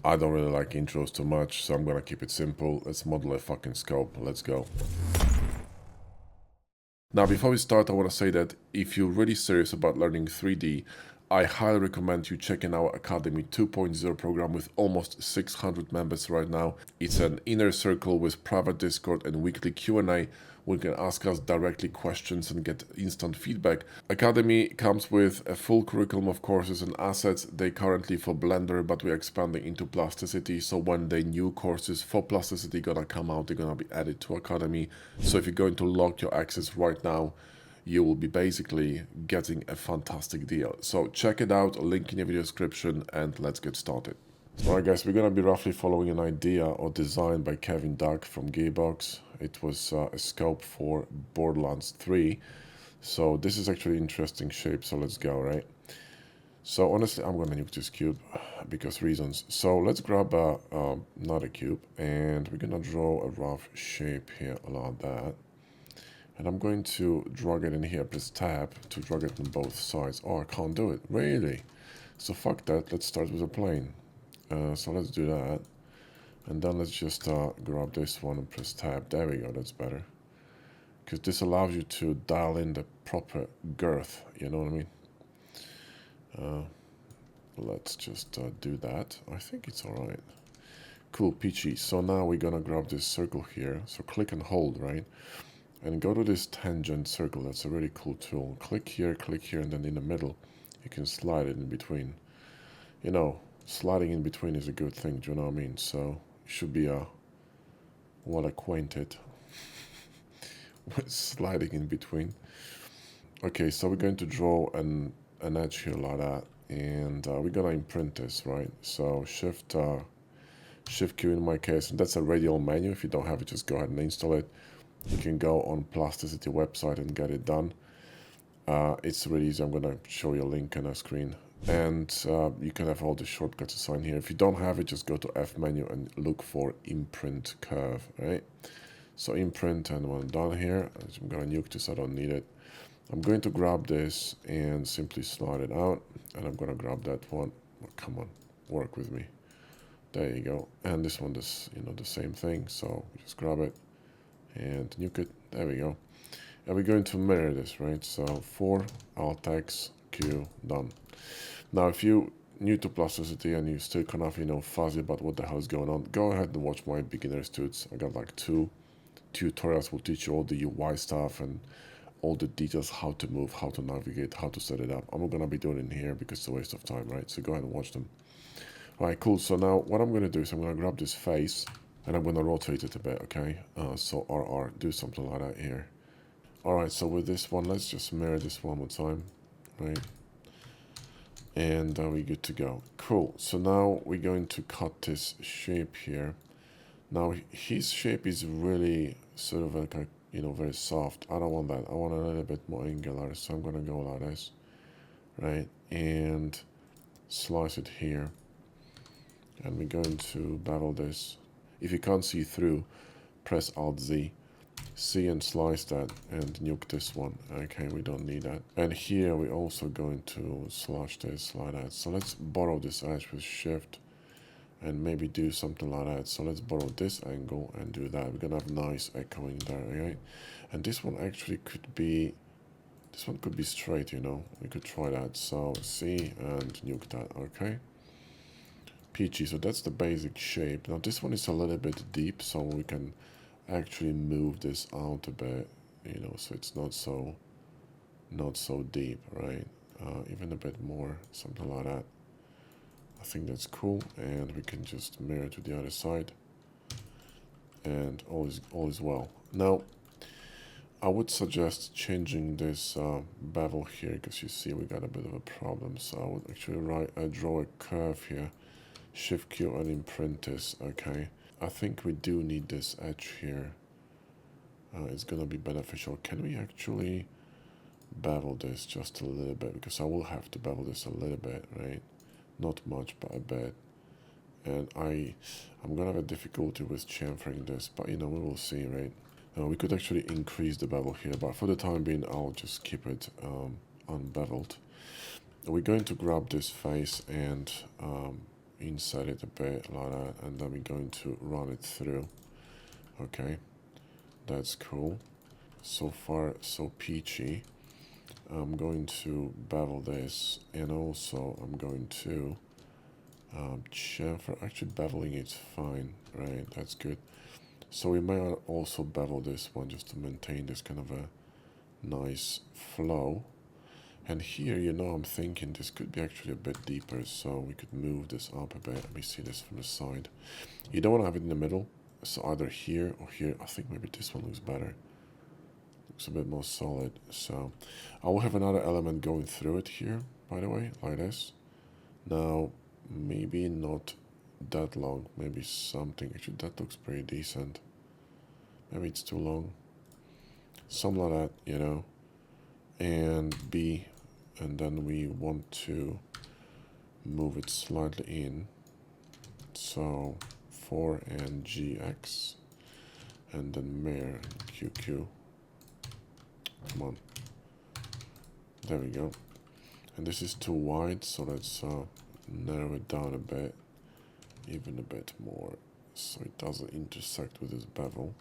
I don't really like intros too much, so I'm gonna keep it simple. Let's model a fucking scope. Let's go. Now, before we start, I want to say that if you're really serious about learning 3D, I highly recommend you checking our Academy 2.0 program with almost 600 members right now. It's an inner circle with private Discord and weekly Q&A. We can ask us directly questions and get instant feedback. Academy comes with a full curriculum of courses and assets. They currently for Blender, but we're expanding into Plasticity. So when the new courses for Plasticity gonna come out, they're gonna be added to Academy. So if you're going to lock your access right now, you will be basically getting a fantastic deal. So check it out, link in the video description, and let's get started. Alright guys, we're gonna be roughly following an idea or design by Kevin Duck from Gearbox. It was a scope for Borderlands 3. So this is actually interesting shape, so let's go, right? So honestly, I'm gonna nuke this cube because reasons. So let's grab another cube and we're gonna draw a rough shape here like that. And I'm going to drag it in here, press tab to drag it on both sides. Oh, I can't do it, really? So fuck that, let's start with a plane. So let's do that. And then let's just grab this one and press tab. There we go, that's better. Because this allows you to dial in the proper girth, you know what I mean? Let's just do that. I think it's alright. Cool, peachy. So now we're gonna grab this circle here. So click and hold, right? And go to this tangent circle. That's a really cool tool. Click here, and then in the middle, you can slide it in between. You know, sliding in between is a good thing, do you know what I mean? So you should be well acquainted with sliding in between. Okay, so we're going to draw an edge here like that, and we're gonna imprint this, right? So shift Q in my case, and that's a radial menu. If you don't have it, just go ahead and install it. You can go on Plasticity website and get it done. It's really easy. I'm gonna show you a link on a screen. And you can have all the shortcuts assigned here. If you don't have it, just go to F menu and look for imprint curve, right? So imprint, and when I'm done here, I'm gonna nuke this, I don't need it. I'm going to grab this and simply slide it out, and I'm gonna grab that one. Oh, come on, work with me. There you go. And this one, the same thing. So just grab it and nuke it. There we go. And we're going to mirror this, right? So 4 Alt X Q, done. Now, if you new to Plasticity and you still kind of fuzzy about what the hell is going on, go ahead and watch my beginner's tuts. I got like 2 tutorials will teach you all the UI stuff and all the details, how to move, how to navigate, how to set it up. I'm not gonna be doing it in here because it's a waste of time, right? So go ahead and watch them. All right, cool. So now what I'm gonna do is I'm gonna grab this face and I'm gonna rotate it a bit, okay? So RR, do something like that here. All right, so with this one, let's just mirror this one more time, right? And we're good to go. Cool. So now we're going to cut this shape here. Now his shape is really sort of like a, very soft. I don't want that. I want a little bit more angular. So I'm gonna go like this, right? And slice it here. And we're going to bevel this. If you can't see through, press Alt Z. See and slice that and nuke this one. Okay, we don't need that. And here we're also going to slash this like that. So let's borrow this edge with shift and maybe do something like that. So let's borrow this angle and do that. We're gonna have nice echoing there, okay? And this one actually could be, this one could be straight, we could try that. So see and nuke that, okay? Peachy, so that's the basic shape. Now this one is a little bit deep, so we can actually move this out a bit, so it's not so deep, right? Even a bit more, something like that. I think that's cool, and we can just mirror to the other side, and all is well. Now, I would suggest changing this bevel here, because you see we got a bit of a problem. So I would actually draw a curve here, Shift Q and imprint this, okay? I think we do need this edge here. It's gonna be beneficial. Can we actually bevel this just a little bit? Because I will have to bevel this a little bit, right? Not much, but a bit. And I'm gonna have a difficulty with chamfering this, but we will see, right? We could actually increase the bevel here, but for the time being, I'll just keep it unbeveled. We're going to grab this face and insert it a bit like that, and then we're going to run it through. Okay, that's cool. So far, so peachy. I'm going to bevel this, and also I'm going to chamfer. Actually, beveling it's fine, right? That's good. So we might also bevel this one just to maintain this kind of a nice flow. And here, you know, I'm thinking this could be actually a bit deeper, so we could move this up a bit. Let me see this from the side. You don't want to have it in the middle, so either here or here. I think maybe this one looks better. Looks a bit more solid. So I will have another element going through it here, by the way, like this. Now, maybe not that long, maybe something. Actually, that looks pretty decent. Maybe it's too long. Something like that, you know. And B, and then we want to move it slightly in. So 4 and GX, and then Mayor QQ. Come on. There we go. And this is too wide, so let's narrow it down a bit, even a bit more, so it doesn't intersect with this bevel.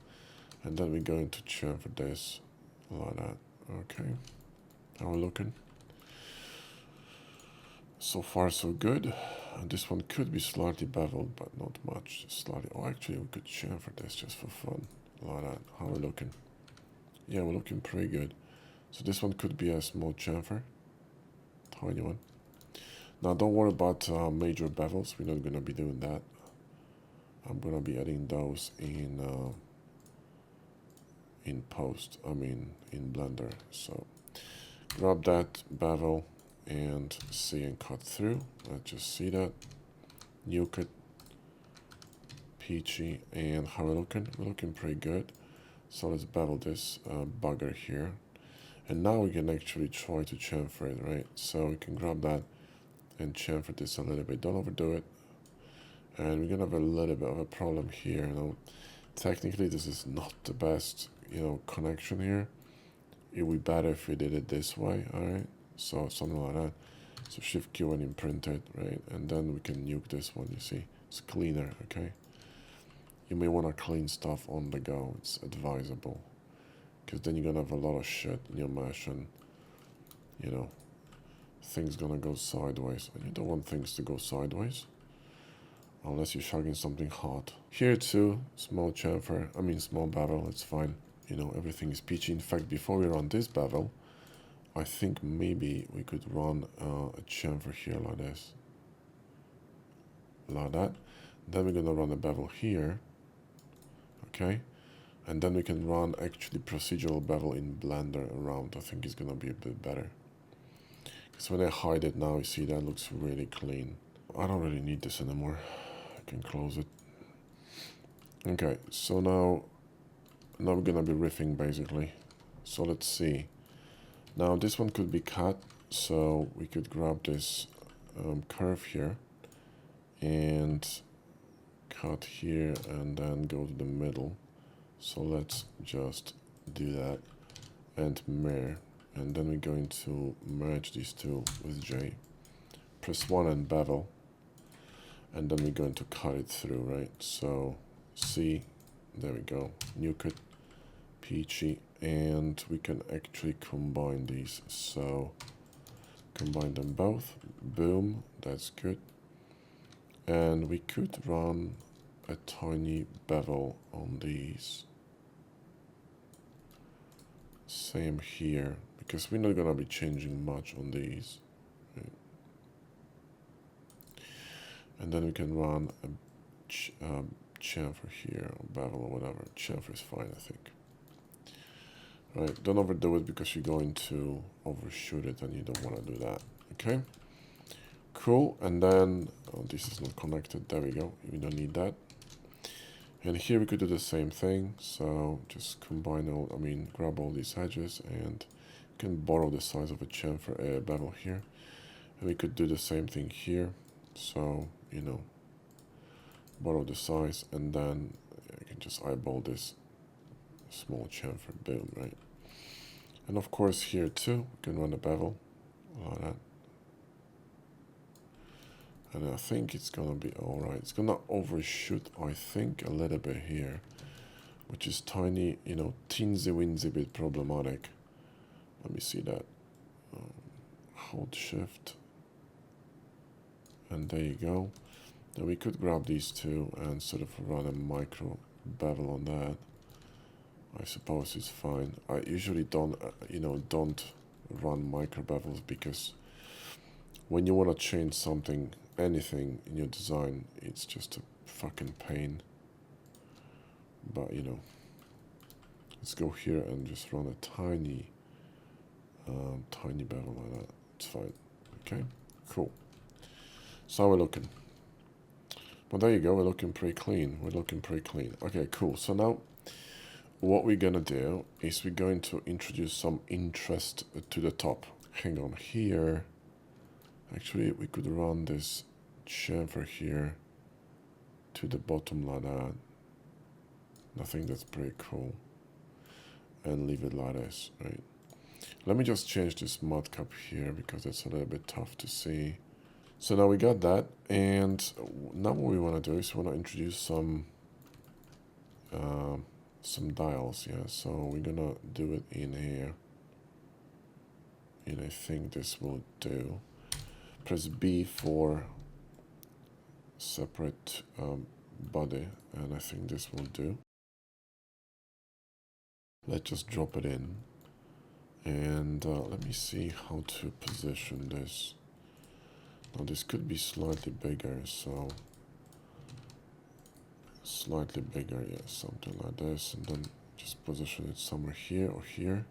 And then we're going to chamfer this like that. Okay. How are we looking? So far, so good. And this one could be slightly beveled, but not much. Just slightly. Oh, actually, we could chamfer this just for fun. Like that. How are we looking? Yeah, we're looking pretty good. So this one could be a small chamfer. Tiny one. Now, don't worry about major bevels. We're not going to be doing that. I'm going to be adding those in post. I mean, in Blender. So grab that bevel and see and cut through. Let's just see that. Nuke it. Peachy. And how we're looking? We're looking pretty good. So let's bevel this bugger here. And now we can actually try to chamfer it, right? So we can grab that and chamfer this a little bit. Don't overdo it. And we're gonna have a little bit of a problem here. You know, technically this is not the best, you know, connection here. It would be better if we did it this way, alright? So something like that. So Shift Q and imprint it, right? And then we can nuke this one, you see. It's cleaner, okay? You may want to clean stuff on the go. It's advisable. Because then you're going to have a lot of shit in your mesh and, you know, things going to go sideways. And you don't want things to go sideways. Unless you're shagging something hot. Here too, small chamfer. I mean small bevel, it's fine. You know, everything is peachy. In fact, before we run this bevel, I think maybe we could run a chamfer here like this. Like that. Then we're going to run a bevel here. Okay. And then we can run actually procedural bevel in Blender around. I think it's going to be a bit better. Because when I hide it now, you see that looks really clean. I don't really need this anymore. I can close it. Okay, so now we're going to be riffing basically. So let's see. Now this one could be cut. So we could grab this curve here and cut here and then go to the middle. So let's just do that and mirror, and then we're going to merge these two with J. Press 1 and bevel, and then we're going to cut it through, right? So C, there we go, nuke it, peachy, and we can actually combine these. So combine them both, boom, that's good. And we could run a tiny bevel on these. Same here, because we're not gonna be changing much on these. Right? And then we can run a chamfer here, or bevel or whatever. Chamfer is fine, I think. Right, don't overdo it because you're going to overshoot it and you don't want to do that. Okay, cool. And then, oh, this is not connected. There we go. We don't need that. And here we could do the same thing. So just combine all, I mean, grab all these edges and you can borrow the size of a chamfer bevel here. And we could do the same thing here. So, you know, borrow the size and then I can just eyeball this small chamfer, boom, right? And of course here too, we can run a bevel like that. And I think it's gonna be alright. It's gonna overshoot, I think, a little bit here, which is tiny, you know, teensy-weensy bit problematic. Let me see that. Hold shift. And there you go. Now we could grab these two and sort of run a micro bevel on that. I suppose it's fine. I usually don't, don't run micro bevels because when you want to change something, anything in your design, it's just a fucking pain. But let's go here and just run a tiny bevel like that. It's fine. Okay, cool. So how we're looking. Well, there you go. We're looking pretty clean. Okay, cool. So now what we're gonna do is we're going to introduce some interest to the top. Hang on here. Actually, we could run this chamfer here to the bottom like that. I think that's pretty cool. And leave it like this, right? Let me just change this mud cup here because it's a little bit tough to see. So now we got that, and now what we want to do is we want to introduce some dials, yeah. So we're gonna do it in here, and I think this will do. Press B for separate body, and I think this will do. Let's just drop it in, and let me see how to position this. Now this could be slightly bigger, so slightly bigger, yeah, something like this, and then just position it somewhere here or here.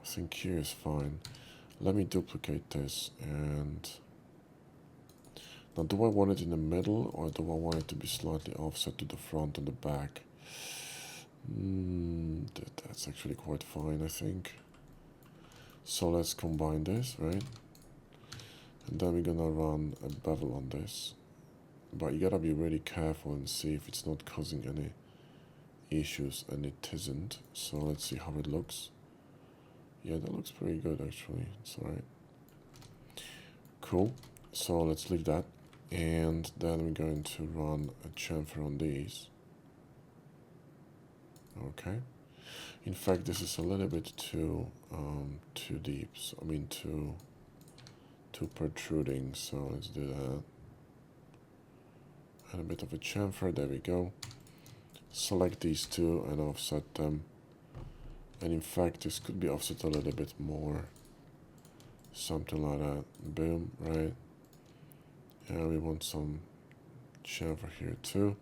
I think here is fine. Let me duplicate this, and now do I want it in the middle or do I want it to be slightly offset to the front and the back? That's actually quite fine, I think. So let's combine this, right? And then we're gonna run a bevel on this. But you gotta be really careful and see if it's not causing any issues, and it isn't. So let's see how it looks. Yeah, that looks pretty good actually. It's alright. Cool. So let's leave that. And then we're going to run a chamfer on these. Okay. In fact, this is a little bit too deep. So, I mean too protruding. So let's do that. And a bit of a chamfer. There we go. Select these two and offset them. And in fact, this could be offset a little bit more. Something like that. Boom, right? Yeah, we want some chamfer here too.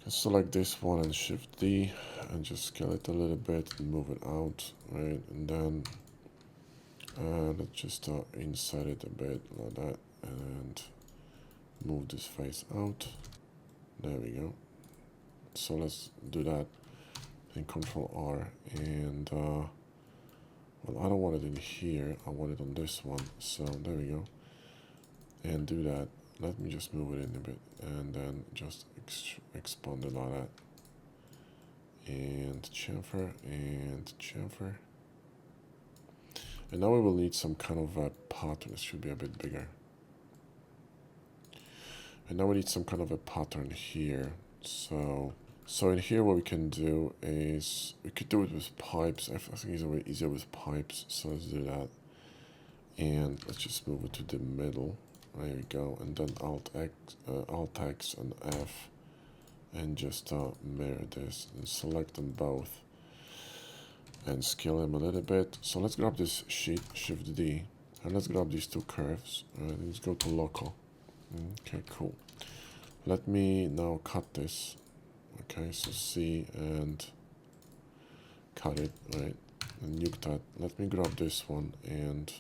Select this one and shift D and just scale it a little bit and move it out, right? And then let's just insert it a bit like that and move this face out. There we go. So let's do that and Control R, and well, I don't want it in here, I want it on this one, so there we go. And do that. Let me just move it in a bit and then just expand it like that. And chamfer and chamfer. And now we will need some kind of a pattern. It should be a bit bigger. And now we need some kind of a pattern here. So in here what we can do is, we could do it with pipes. I think it's easier with pipes. So let's do that. And let's just move it to the middle. There we go, and then Alt X and F, and just mirror this and select them both and scale them a little bit. So let's grab this sheet, Shift D, and let's grab these two curves. Let's go to local. Okay, cool. Let me now cut this. Okay, so C and cut it, right, and nuke that. Let me grab this one and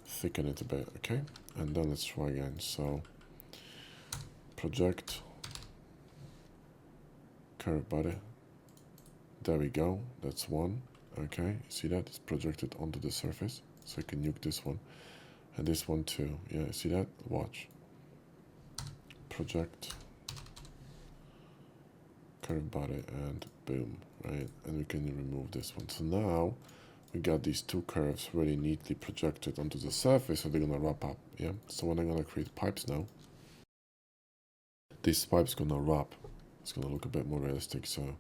thicken it a bit, okay? And then let's try again. So project curve body. There we go. That's one. Okay, see that? It's projected onto the surface. So I can nuke this one. And this one too. Yeah, see that? Watch. Project curve body and boom, right? And we can remove this one. So now we got these two curves really neatly projected onto the surface, so they're gonna wrap up. Yeah. So when I'm gonna create pipes now, this pipe's gonna wrap. It's gonna look a bit more realistic. So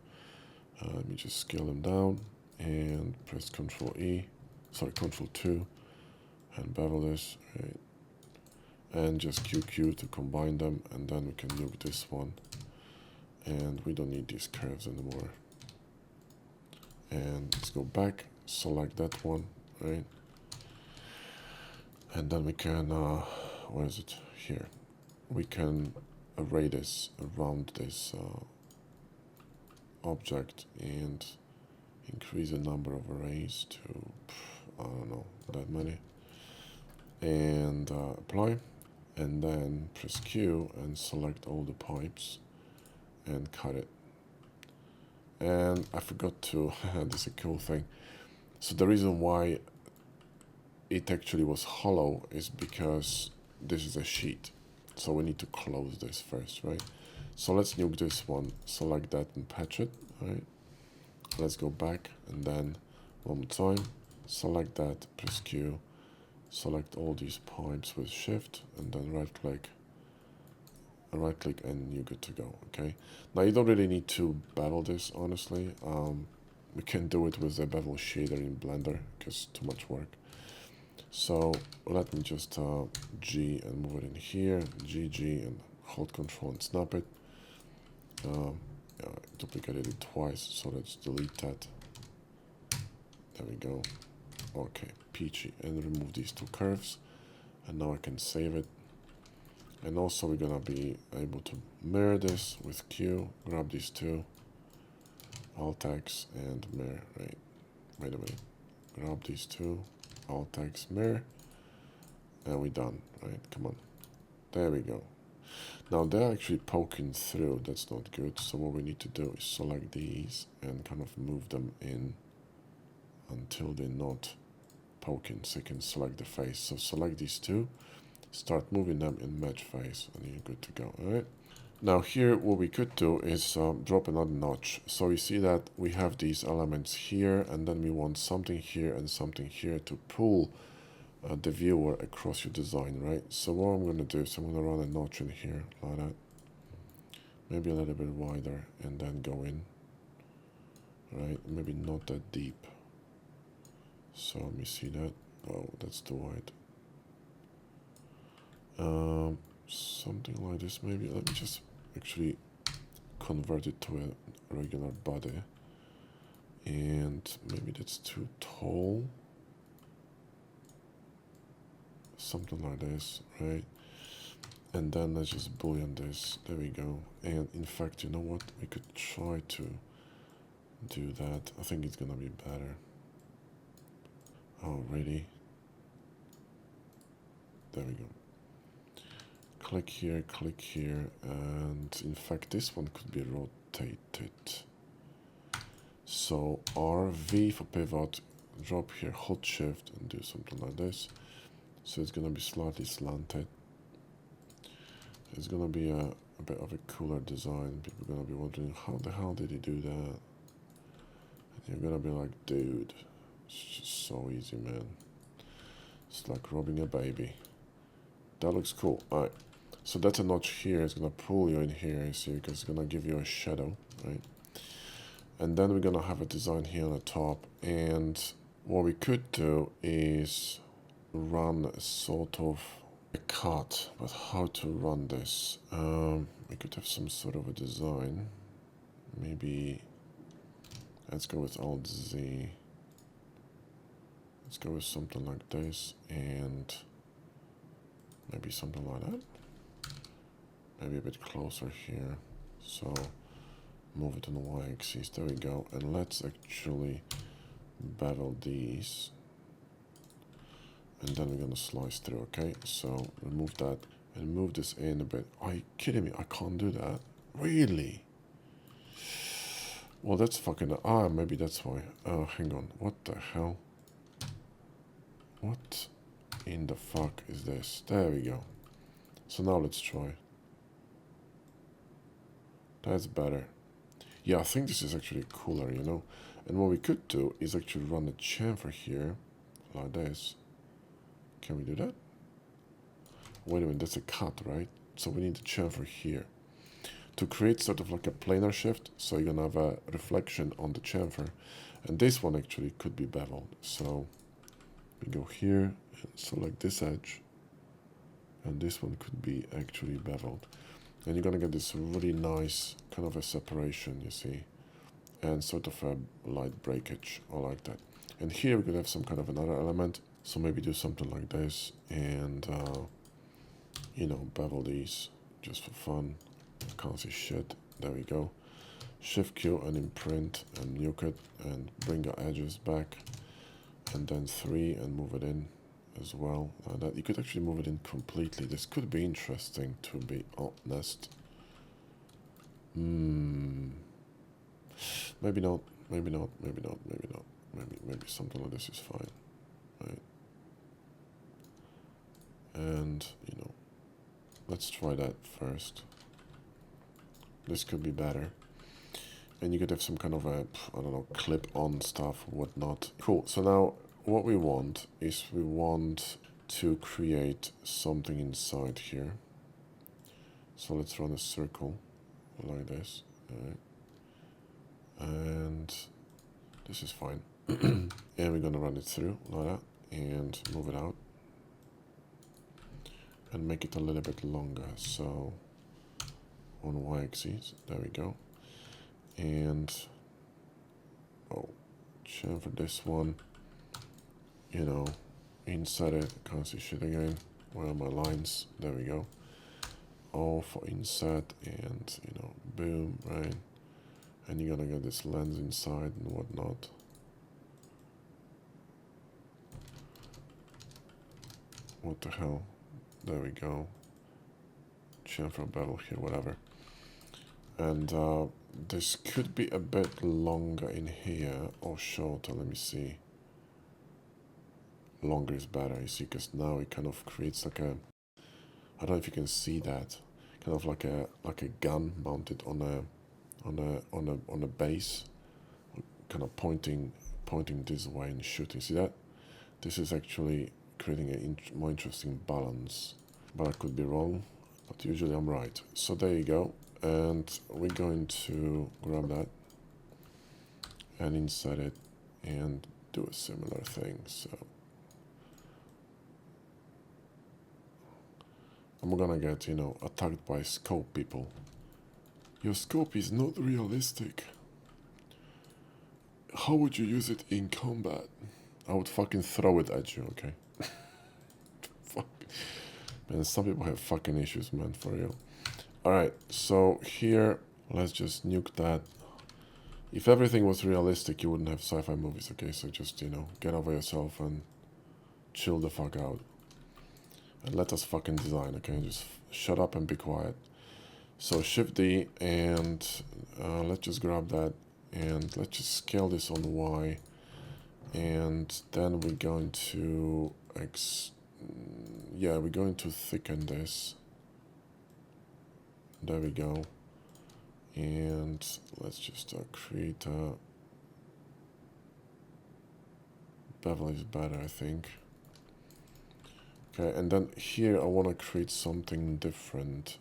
let me just scale them down and press Ctrl 2, and bevel this, right? And just QQ to combine them, and then we can nuke this one. And we don't need these curves anymore. And let's go back, select that one, right? And then we can, where is it? Here. We can array this around this object and increase the number of arrays to, I don't know, that many. And apply. And then press Q and select all the pipes and cut it. And I forgot to, this is a cool thing. So the reason why it actually was hollow is because this is a sheet. So we need to close this first, right? So let's nuke this one, select that and patch it, right? Let's go back and then one more time, select that, press Q, select all these pipes with shift and then right click and you're good to go. Okay, now you don't really need to bevel this, honestly. We can do it with the bevel shader in Blender because too much work. So let me just G and move it in here, GG, and hold Control and snap it. Yeah, I duplicated it twice, so let's delete that. There we go. Okay, peachy, and remove these two curves, and now I can save it. And also we're gonna be able to mirror this with Q, grab these two, Alt X and mirror, right? Wait a minute, grab these two, Alt X, mirror, and we're done, right? Come on, there we go. Now they're actually poking through, that's not good. So what we need to do is select these and kind of move them in until they're not poking, so you can select the face. So select these two, start moving them in match face, and you're good to go. All right. Now here, what we could do is drop another notch. So you see that we have these elements here, and then we want something here and something here to pull the viewer across your design, right? So what I'm going to do is I'm going to run a notch in here, like that. Maybe a little bit wider, and then go in, right? Maybe not that deep. So let me see that. Oh, that's too wide. Something like this maybe. Let me just actually convert it to a regular body. And maybe that's too tall. Something like this, right? And then let's just boolean this. There we go. And in fact, you know what? We could try to do that. I think it's gonna be better. Oh, really? There we go. Click here, and in fact this one could be rotated. So RV for pivot, drop here, hold shift and do something like this. So it's gonna be slightly slanted. It's gonna be a bit of a cooler design. People are gonna be wondering, how the hell did he do that? And you're gonna be like, dude, it's just so easy, man. It's like robbing a baby. That looks cool. Alright. So that's a notch here. It's gonna pull you in here, you see, because it's gonna give you a shadow, right? And then we're gonna have a design here on the top. And what we could do is run a sort of a cut. But how to run this? We could have some sort of a design. Maybe let's go with Alt Z. Let's go with something like this, and maybe something like that. Maybe a bit closer here. So move it on the y-axis. There we go. And let's actually bevel these. And then we're gonna slice through, okay? So remove that and move this in a bit. Are you kidding me? I can't do that. Really? Well, that's fucking... maybe that's why. Oh, hang on. What the hell? What in the fuck is this? There we go. So now let's try. That's better. Yeah, I think this is actually cooler, you know? And what we could do is actually run a chamfer here, like this. Can we do that? Wait a minute, that's a cut, right? So we need a chamfer here to create sort of like a planar shift, so you're gonna have a reflection on the chamfer. And this one actually could be beveled. So we go here and select this edge, and this one could be actually beveled. And you're gonna get this really nice kind of a separation, you see, and sort of a light breakage, or like that. And here we could have some kind of another element. So maybe do something like this, and you know, bevel these just for fun. I can't see shit. There we go. Shift Q and imprint and nuke it and bring the edges back, and then 3 and move it in as well. Like that. You could actually move it in completely. This could be interesting, to be honest. Maybe not. Maybe not. Maybe not. Maybe not. Maybe something like this is fine, right? And you know, let's try that first. This could be better. And you could have some kind of a, I don't know, clip-on stuff, whatnot. Cool. So now what we want is we want to create something inside here. So let's run a circle like this. Right. And this is fine. And we're going to run it through like that and move it out. And make it a little bit longer. So on y-axis, there we go. And chamfer this one, you know, inside it. Can't see shit again. Where are my lines? There we go. All for inset, and you know, boom, right? And you're gonna get this lens inside and whatnot. What the hell? There we go. Chamfer bevel here, whatever. And this could be a bit longer in here or shorter. Let me see. Longer is better, you see, because now it kind of creates like a, I don't know if you can see that, kind of like a gun mounted on a base, kind of pointing this way and shooting. See that? This is actually creating a more interesting balance, but I could be wrong. But usually I'm right. So there you go. And we're going to grab that and insert it and do a similar thing. So I'm gonna get, you know, attacked by scope people. Your scope is not realistic. How would you use it in combat? I would fucking throw it at you, okay? Fuck. Man, some people have fucking issues, man, for real. Alright, so here, let's just nuke that. If everything was realistic, you wouldn't have sci-fi movies, okay? So just, you know, get over yourself and chill the fuck out. And let us fucking design, okay? Just shut up and be quiet. So Shift D, and let's just grab that, and let's just scale this on Y. And then we're going to, we're going to thicken this. There we go. And let's just create a bevel is better, I think. Okay, and then here I want to create something different.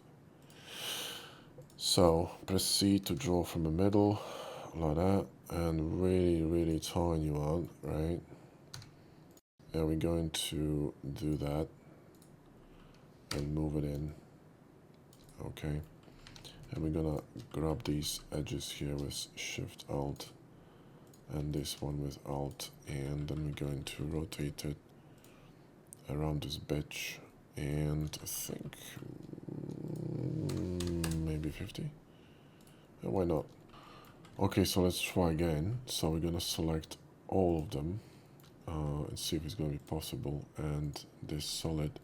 So press C to draw from the middle, like that, and really tiny one, right? And we're going to do that and move it in. Okay. And we're gonna grab these edges here with Shift Alt, and this one with Alt, and then we're going to rotate it around this bitch, and I think maybe 50. And why not? Okay, so let's try again. So we're gonna select all of them and see if it's gonna be possible. And this solid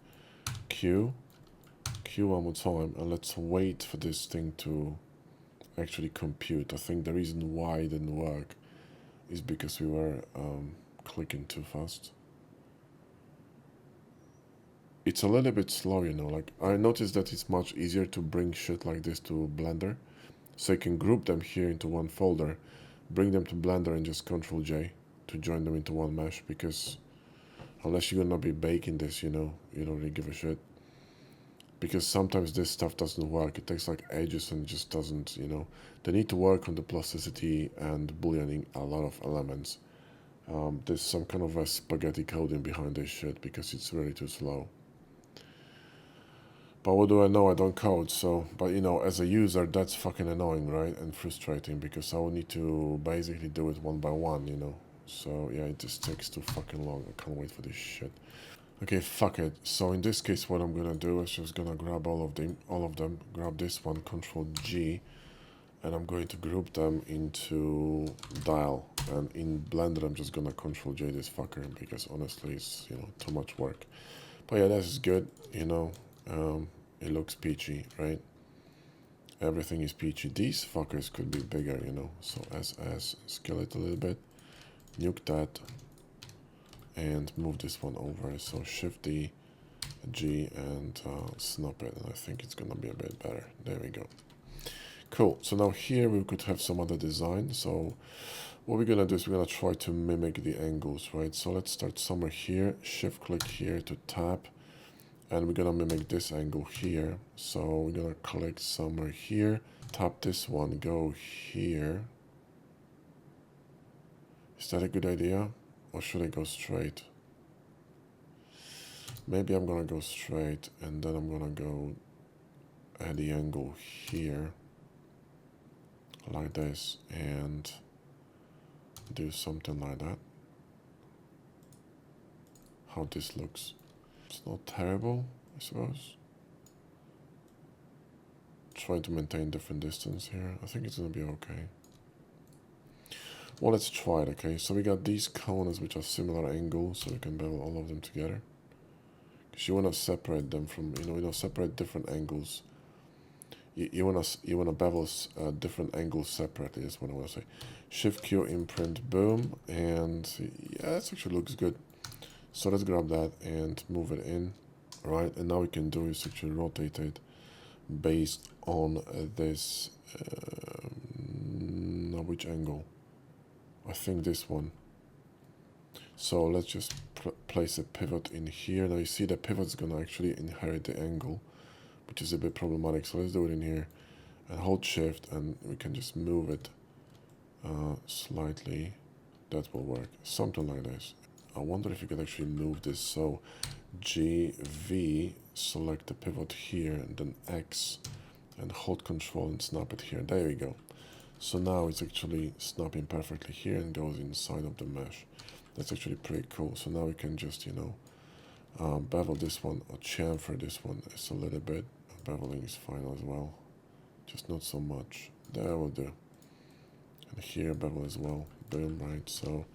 Q one more time, and let's wait for this thing to actually compute. I think the reason why it didn't work is because we were clicking too fast. It's a little bit slow, you know, like I noticed that it's much easier to bring shit like this to Blender, so you can group them here into one folder, bring them to Blender and just Control J to join them into one mesh, because unless you're gonna be baking this, you know, you don't really give a shit. Because sometimes this stuff doesn't work. It takes like ages and it just doesn't, you know. They need to work on the plasticity and booleaning a lot of elements. There's some kind of a spaghetti coding behind this shit because it's really too slow. But what do I know? I don't code, so... But, you know, as a user, that's fucking annoying, right? And frustrating, because I will need to basically do it one by one, you know? So, yeah, it just takes too fucking long. I can't wait for this shit. Okay, fuck it. So, in this case, what I'm gonna do is just gonna grab all of them, grab this one, Control G, and I'm going to group them into dial. And in Blender, I'm just gonna Control J this fucker, because honestly, it's, you know, too much work. But yeah, this is good, you know. It looks peachy, right? Everything is peachy. These fuckers could be bigger, you know. So scale it a little bit, nuke that, and move this one over. So Shift D, G, and snap it, and I think it's gonna be a bit better. There we go. Cool. So now here we could have some other design. So what we're gonna do is we're gonna try to mimic the angles, right? So let's start somewhere here. Shift click here to tap. And we're gonna mimic this angle here. So we're gonna click somewhere here, tap this one, go here. Is that a good idea? Or should I go straight? Maybe I'm gonna go straight, and then I'm gonna go at the angle here, like this, and do something like that. How this looks. It's not terrible, I suppose. Trying to maintain different distance here. I think it's gonna be okay. Well, let's try it, okay? So we got these corners which are similar angles, so we can bevel all of them together. Because you want to separate them from, you know, separate different angles. You want to bevel different angles separately, is what I want to say. Shift Q, imprint, boom, and yeah, it actually looks good. So let's grab that and move it in, right? And now we can do is actually rotate it based on this. Now which angle? I think this one. So let's just place a pivot in here. Now you see the pivot's gonna actually inherit the angle, which is a bit problematic. So let's do it in here and hold shift, and we can just move it slightly. That will work. Something like this. I wonder if you could actually move this. So G, V, select the pivot here, and then X, and hold control and snap it here. There we go. So now it's actually snapping perfectly here and goes inside of the mesh. That's actually pretty cool. So now we can just, you know, bevel this one or chamfer this one just a little bit. Beveling is fine as well, just not so much. There will do. And here bevel as well. Boom, right? So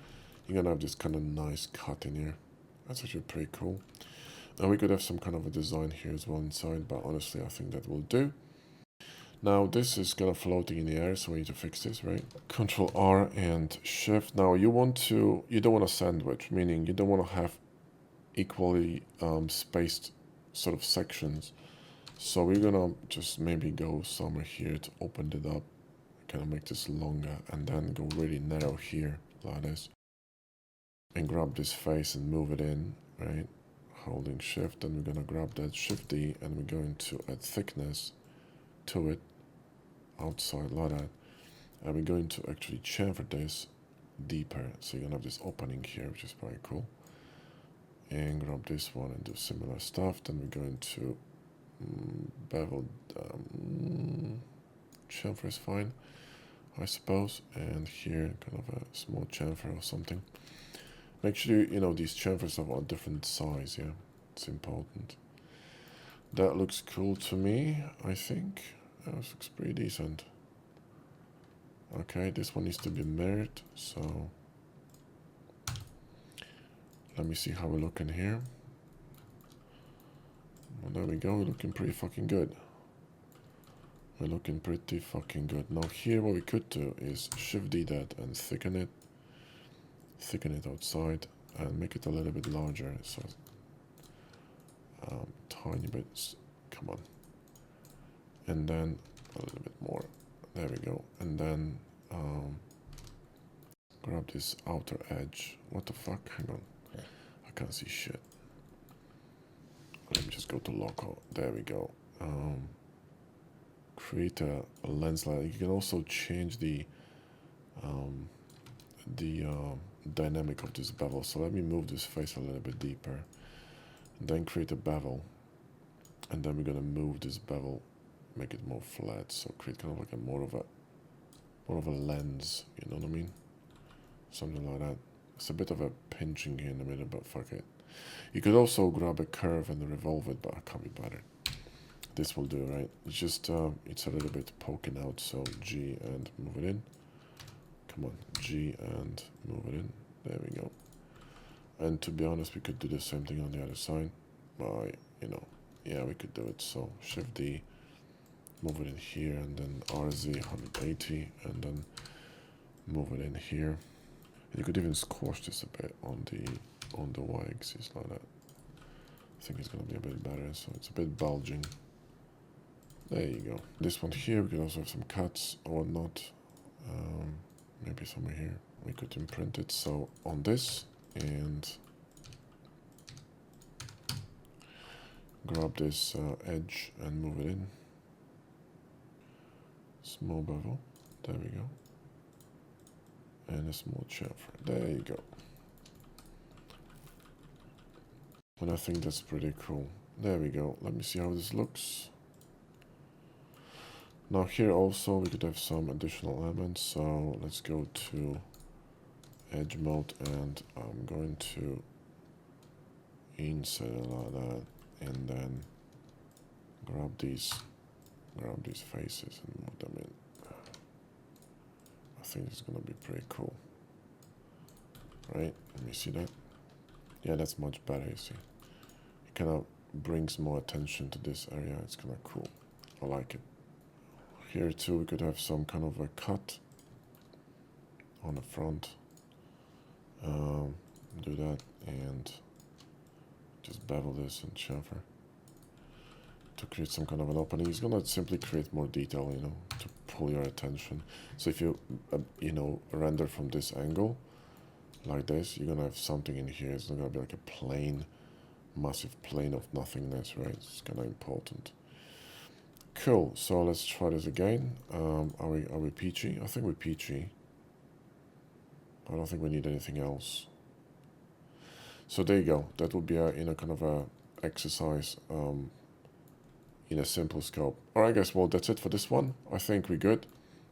you're gonna have this kind of nice cut in here. That's actually pretty cool. Now we could have some kind of a design here as well inside, but honestly I think that will do. Now this is kind of floating in the air, so we need to fix this, right? Control R and Shift. Now you don't want a sandwich, meaning you don't want to have equally spaced sort of sections. So we're gonna just maybe go somewhere here to open it up, kind of make this longer, and then go really narrow here, like this. And grab this face and move it in, right? Holding Shift, and we're gonna grab that Shift D, and we're going to add thickness to it outside like that, and we're going to actually chamfer this deeper, so you're gonna have this opening here, which is pretty cool. And grab this one and do similar stuff. Then we're going to bevel, chamfer is fine, I suppose, and here kind of a small chamfer or something. Make sure you know these chamfers are a different size, yeah, it's important. That looks cool to me, I think. That looks pretty decent. Okay, this one needs to be mirrored, so let me see how we look in here. Well, there we go, we're looking pretty fucking good. We're looking pretty fucking good. Now here what we could do is Shift D that and thicken it outside and make it a little bit larger, so tiny bit, come on, and then a little bit more, there we go, and then Grab this outer edge. What the fuck? Hang on. I can't see shit. Let me just go to local. There we go. Create a lens light. You can also change the dynamic of this bevel. So let me move this face a little bit deeper. And then create a bevel. And then we're gonna move this bevel, make it more flat. So create kind of like a more of a lens. You know what I mean? Something like that. It's a bit of a pinching here in the middle, but fuck it. You could also grab a curve and revolve it, but I can't be bothered. This will do, right? It's just, it's a little bit poking out, so G and move it in. Come on, G and move it in. There we go. And to be honest, we could do the same thing on the other side. By, you know, yeah, we could do it. So Shift D, move it in here, and then RZ 180, and then move it in here. And you could even squash this a bit on the y-axis like that. I think it's gonna be a bit better, so it's a bit bulging. There you go. This one here, we could also have some cuts or whatnot. Maybe somewhere here. We could imprint it. So on this, and grab this edge and move it in. Small bevel. There we go. And a small chamfer. There you go. And I think that's pretty cool. There we go. Let me see how this looks. Now here also we could have some additional elements. So let's go to edge mode, and I'm going to insert a lot of that, and then grab these faces and move them in. I think it's gonna be pretty cool. Right? Let me see that. Yeah, that's much better, you see. It kind of brings more attention to this area. It's kind of cool. I like it. Here too, we could have some kind of a cut on the front. Do that and just bevel this and chamfer to create some kind of an opening. It's gonna simply create more detail, you know, to pull your attention. So if you, you know, render from this angle like this, you're gonna have something in here. It's not gonna be like a plain, massive plane of nothingness, right? It's kind of important. Cool. So let's try this again. Are we peachy? I think we're peachy. I don't think we need anything else. So there you go. That would be a, you know, kind of a exercise in a simple scope. Alright guys, well that's it for this one. I think we're good.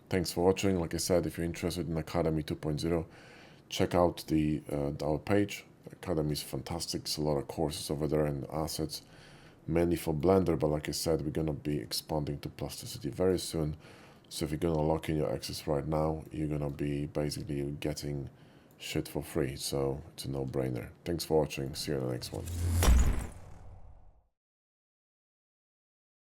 Thanks for watching. Like I said, if you're interested in Academy 2.0, check out our page. Academy is fantastic. There's a lot of courses over there and assets, mainly for Blender, but like I said, we're gonna be expanding to Plasticity very soon. So if you're gonna lock in your access right now, you're gonna be basically getting shit for free. So it's a no-brainer. Thanks for watching. See you in the next one.